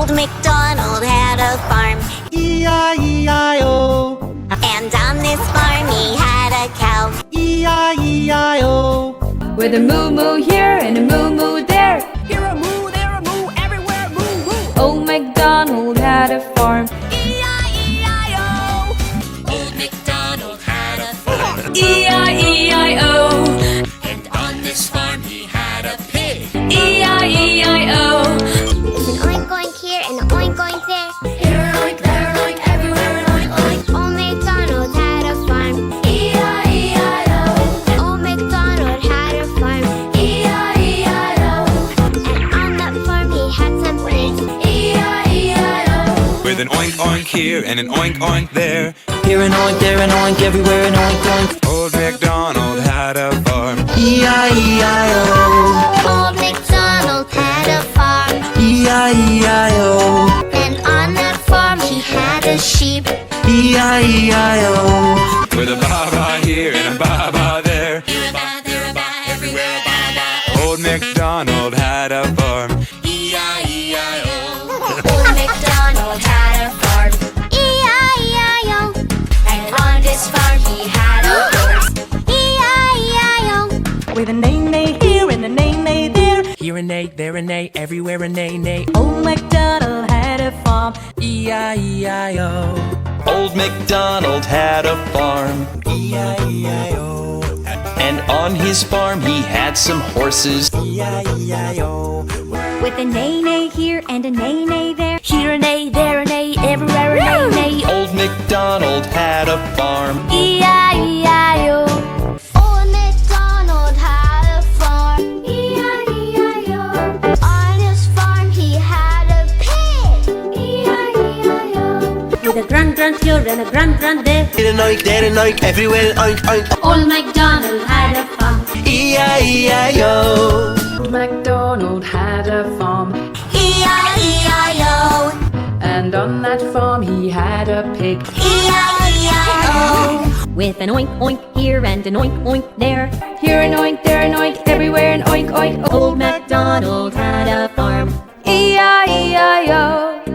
Old MacDonald had a farm, E-I-E-I-O. and on this farm he had a cow. E-I-E-I-O. With a moo moo here and a moo moo there. Here a moo, there a moo, everywhere moo moo. Old MacDonald had a farm. E-I-E-I-O. Old MacDonald had a farm, E-I-E-I-O. and on this farm he had a pig. E-I-E-I-O. There's an oink oink here and an oink oink there. Here an oink, there an oink, everywhere an oink oink. Old MacDonald had a farm. E-I-E-I-O. Old MacDonald had a farm. E-I-E-I-O. And on that farm he had some pigs. E-I-E-I-O. With an oink oink here and an oink oink there. Here an oink, there an oink, everywhere an oink oink. Old MacDonald had a farm, E-I-E-I-O. Old MacDonald had a farm. E-I-E-I-O. And on that farm he had a sheep. E-I-E-I-O. with a ba-ba here and a ba-ba there. Here a ba, there a ba, everywhere a ba ba. Old MacDonald had a farm, E-I-E-I-O. Old MacDonald had a farm, E-I-E-I-O. and on this farm he had a horse. E-I-E-I-O. With a neigh neigh here and a neigh neigh there. Here a neigh, there a neigh, everywhere a neigh neigh. Old MacDonald had a farm. E-I-E-I-O. Old MacDonald had a farm, E-I-E-I-O. and on his farm he had some horses. E-I-E-I-O. With a neigh neigh here and a neigh neigh there. Here a neigh, there a neigh, everywhere a neigh neigh. Old MacDonald had a farm, E-I-E-I-O. Old MacDonald had a farm. E-I-E-I-O. On his farm he had a pig. E-I-E-I-O. With a grunt grunt here and a grunt grunt there. Here an oink, there an oink, everywhere an oink oink. Old MacDonald had a farm. E-I-E-I-O. Old MacDonald had a farm. E-I-E-I-O, And on that farm he had a pig. E-I-E-I-O. With an oink oink here and an oink oink there. Here an oink, there an oink, everywhere an oink oink. Old MacDonald had a